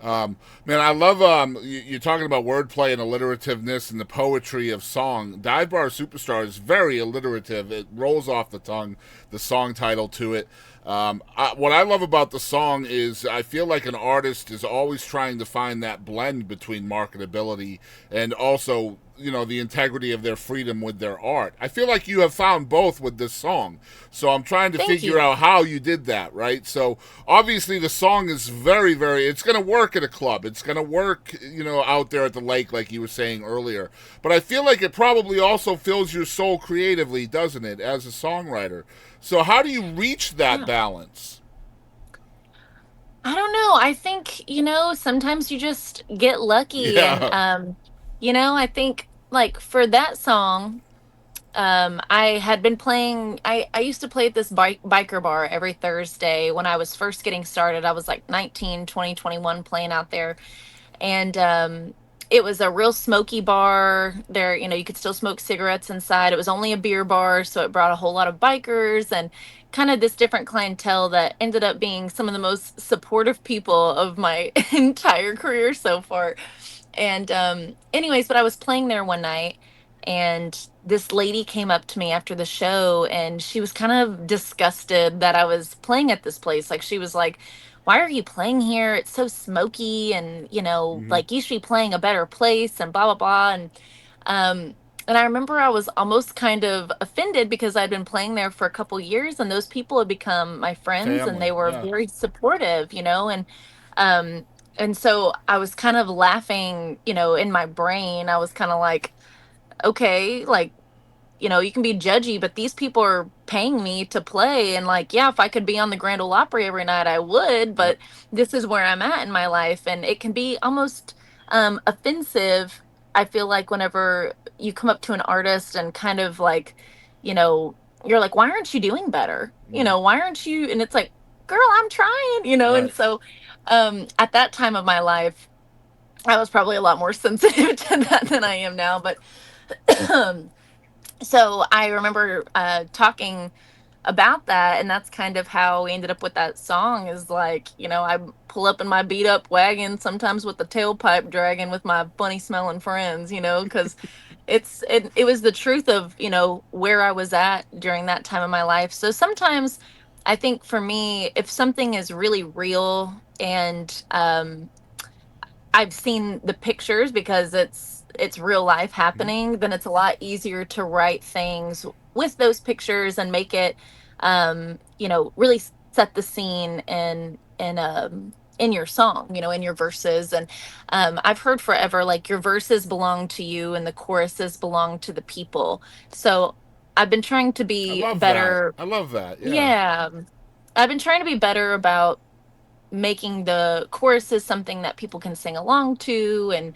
Man, I love you're talking about wordplay and alliterativeness and the poetry of song. Dive Bar Superstar is very alliterative. It rolls off the tongue, the song title to it. What I love about the song is I feel like an artist is always trying to find that blend between marketability and also, the integrity of their freedom with their art. I feel like you have found both with this song. So I'm trying to Thank figure you. out how you did that, right? So obviously the song is very, very, it's going to work at a club. It's going to work, out there at the lake, like you were saying earlier. But I feel like it probably also fills your soul creatively, doesn't it, as a songwriter? So how do you reach that Yeah. balance? I don't know. I think, sometimes you just get lucky and Yeah. I think like for that song, I had been playing I used to play at this biker bar every Thursday when I was first getting started. I was like 19, 20, 21 playing out there. And it was a real smoky bar. There, you could still smoke cigarettes inside. It was only a beer bar, so it brought a whole lot of bikers and kind of this different clientele that ended up being some of the most supportive people of my entire career so far. And anyways, but I was playing there one night and this lady came up to me after the show and she was kind of disgusted that I was playing at this place. Like she was like, "Why are you playing here? It's so smoky and, Hmm. like you should be playing a better place and blah blah blah." Um and I remember I was almost kind of offended because I'd been playing there for a couple years and those people had become my friends and Family. they were Yeah. very supportive, um and so I was kind of laughing, in my brain. I was kind of like, okay, like, you can be judgy, but these people are paying me to play. And like, yeah, if I could be on the Grand Ole Opry every night, I would, Yep. but this is where I'm at in my life. And it can be almost offensive, I feel like, whenever you come up to an artist and kind of like, you know, you're like, why aren't you doing better? Mm. Why aren't you? And it's like, girl, I'm trying, and Right. so at that time of my life, I was probably a lot more sensitive to that than I am now. But so I remember talking about that, and that's kind of how we ended up with that song. Is like, I pull up in my beat up wagon sometimes with the tailpipe dragging with my funny smelling friends, because it was the truth of, where I was at during that time of my life. So sometimes I think for me, if something is really real and I've seen the pictures because it's real life Mhm. happening, then it's a lot easier to write things with those pictures and make it really set the scene in your song, in your verses. And I've heard forever like your verses belong to you and the choruses belong to the people. So I've been trying to I be love that. better. I love that. Yeah. Yeah. I've been trying to be better about making the choruses something that people can sing along to and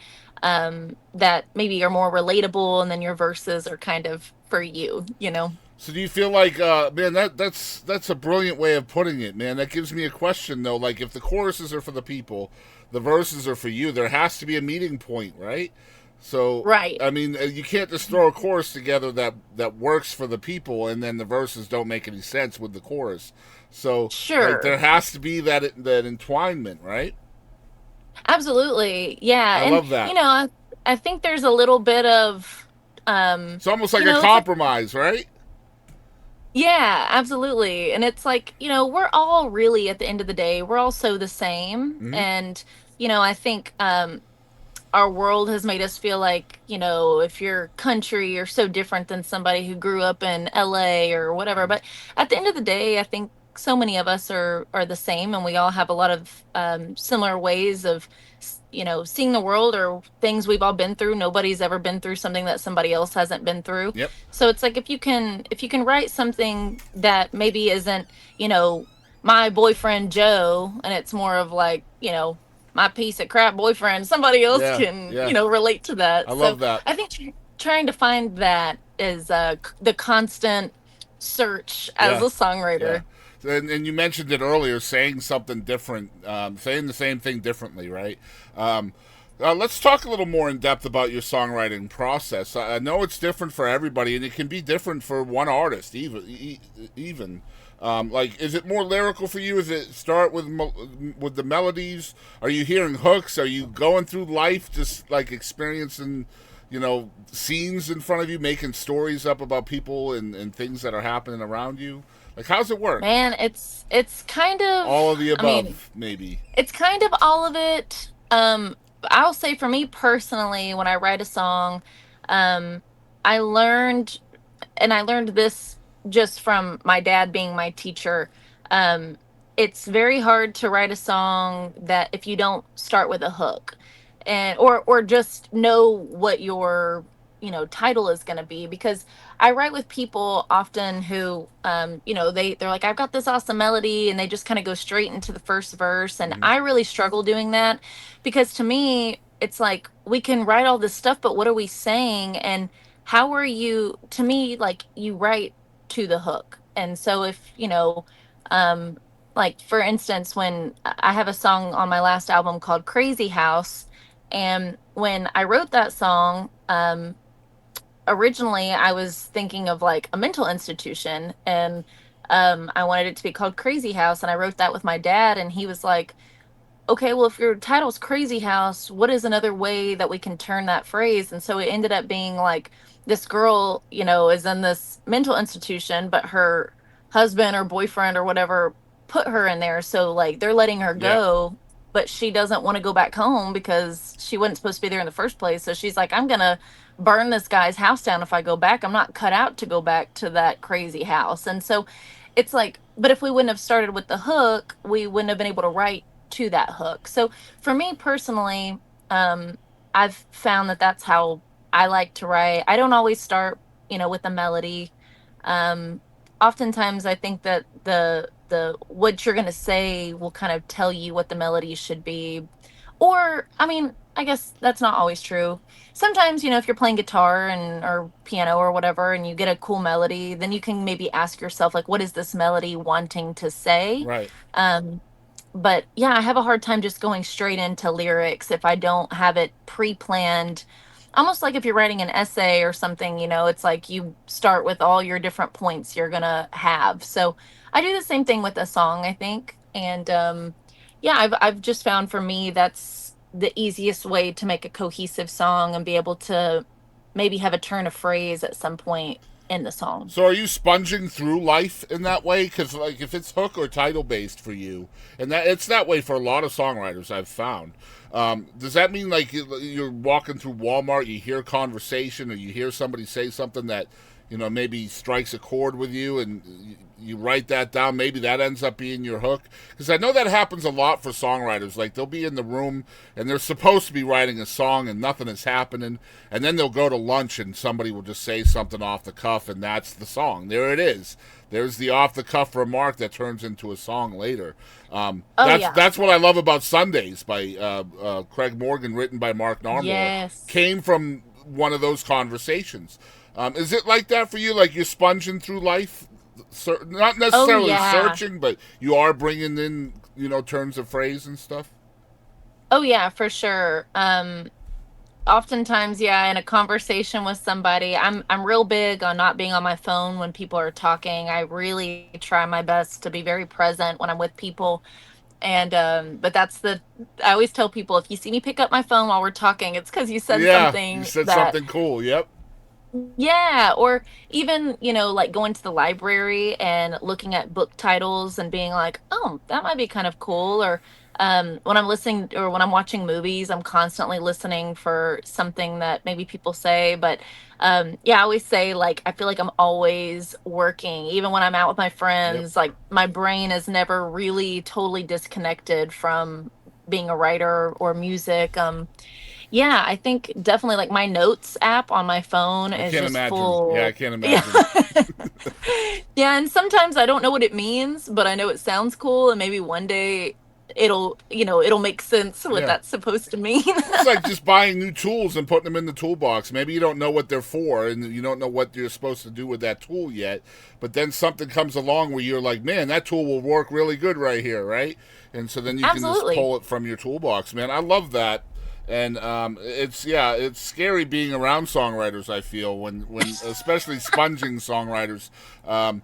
that maybe are more relatable, and then your verses are kind of for you. So do you feel like, man, that's a brilliant way of putting it, man. That gives me a question though. Like, if the choruses are for the people, the verses are for you. There has to be a meeting point, right? So, Right. I mean, you can't just throw a chorus together that works for the people, and then the verses don't make any sense with the chorus. So, like, Sure. there has to be that entwinement, right? Absolutely. Yeah. I And love that. I think there's a little bit of It's almost like a it's like, compromise, right? yeah, absolutely. And it's like, we're all really, at the end of the day, we're all so the same. Mm-hmm. And I think our world has made us feel like, if you're country, you're so different than somebody who grew up in LA or whatever. But at the end of the day, I think so many of us are the same, and we all have a lot of similar ways of seeing the world, or things we've all been through. Nobody's ever been through something that somebody else hasn't been through. Yep. So it's like, if you can write something that maybe isn't, my boyfriend Joe, and it's more of like, my piece of crap boyfriend, somebody else Yeah. can, Yeah. relate to I that. So love that. I think trying to find that is the constant search as Yeah. a Yeah. songwriter. And you mentioned it earlier, saying something different, saying the same thing differently, right? Um, let's talk a little more in depth about your songwriting process. I know it's different for everybody, and it can be different for one artist, even. Like, is it more lyrical for you? Is it start with the melodies? Are you hearing hooks? Are you going through life just like experiencing, scenes in front of you, making stories up about people and things that are happening around you? Like, how's it work? Man, it's kind All of, of the I mean, above, maybe. it's kind of all of it. I'll say for me personally, when I write a song, um, I learned, and I learned this just from my dad being my teacher. Um, it's very hard to write a song that if you don't start with a hook, and or just know what your title is going to be, because I write with people often who they're like, I've got this awesome melody, and they just kind of go straight into the first verse, and Hmm. I really struggle doing that, because to me it's like, we can write all this stuff, but what are we saying? And how are you, to me, like, you write to the hook. And so if um like, for instance, when I have a song on my last album called Crazy House, and when I wrote that song, originally I was thinking of like a mental institution, and I wanted it to be called Crazy House, and I wrote that with my dad, and he was like, okay, well, if your title's Crazy House, what is another way that we can turn that phrase? And so it ended up being like, this girl, is in this mental institution, but her husband or boyfriend or whatever put her in there. So, like, they're letting her Yeah. go, but she doesn't want to go back home because she wasn't supposed to be there in the first place. So she's like, I'm going to burn this guy's house down if I go back. I'm not cut out to go back to that crazy house. And so it's like, but if we wouldn't have started with the hook, we wouldn't have been able to write to that hook. So for me personally, um, I've found that that's how I like to write. I don't always start, with a melody. Um, Oftentimes I think that the what you're gonna say will kind of tell you what the melody should be. Or, I mean, I guess that's not always true. Sometimes, if you're playing guitar and or piano or whatever, and you get a cool melody, then you can maybe ask yourself, like, what is this melody wanting to say? Right. Um, but yeah, I have a hard time just going straight into lyrics if I don't have it pre-planned. Almost like if you're writing an essay or something, it's like you start with all your different points you're gonna have. So I do the same thing with a song, I think. And yeah, I've just found, for me, that's the easiest way to make a cohesive song and be able to maybe have a turn of phrase at some point in the song. So are you sponging through life in that way? Because like if it's hook or title based for you, and that it's that way for a lot of songwriters I've found. Does that mean like you're walking through Walmart, you hear conversation, or you hear somebody say something that maybe strikes a chord with you, and you write that down? Maybe that ends up being your hook. Because I know that happens a lot for songwriters. Like they'll be in the room and they're supposed to be writing a song and nothing is happening, and then they'll go to lunch and somebody will just say something off the cuff, and that's the song. There it is. There's the off the cuff remark that turns into a song later. Oh That's yeah. that's what I love about Sundays by Craig Morgan, written by Mark Narmore. Yes. Came from one of those conversations. Is it like that for you? Like you're sponging through life, not Oh necessarily yeah. searching, but you are bringing in turns of phrase and stuff. Oh yeah, for sure. Oftentimes, yeah, in a conversation with somebody, I'm real big on not being on my phone when people are talking. I really try my best to be very present when I'm with people. And but I always tell people, if you see me pick up my phone while we're talking, it's because you said Yeah, you something said that, something cool. Yep. yeah, or even, like going to the library and looking at book titles and being like, oh, that might be kind of cool. Or when I'm listening, or when I'm watching movies, I'm constantly listening for something that maybe people say. But yeah, I always say, like, I feel like I'm always working, even when I'm out with my Yep. friends. Like, my brain is never really totally disconnected from being a writer or music. Yeah, I think definitely, like, my notes app on my phone I is can't just imagine. Yeah, I full. can't Yeah. imagine. Yeah, and sometimes I don't know what it means, but I know it sounds cool, and maybe one day it'll make sense what Yeah. that's supposed to mean. It's like just buying new tools and putting them in the toolbox. Maybe you don't know what they're for and you don't know what you're supposed to do with that tool yet. But then something comes along where you're like, man, that tool will work really good right here, right? And so then you can just Absolutely. pull it from your toolbox, man. I love that. And it's scary being around songwriters. I feel when especially sponging songwriters. Um,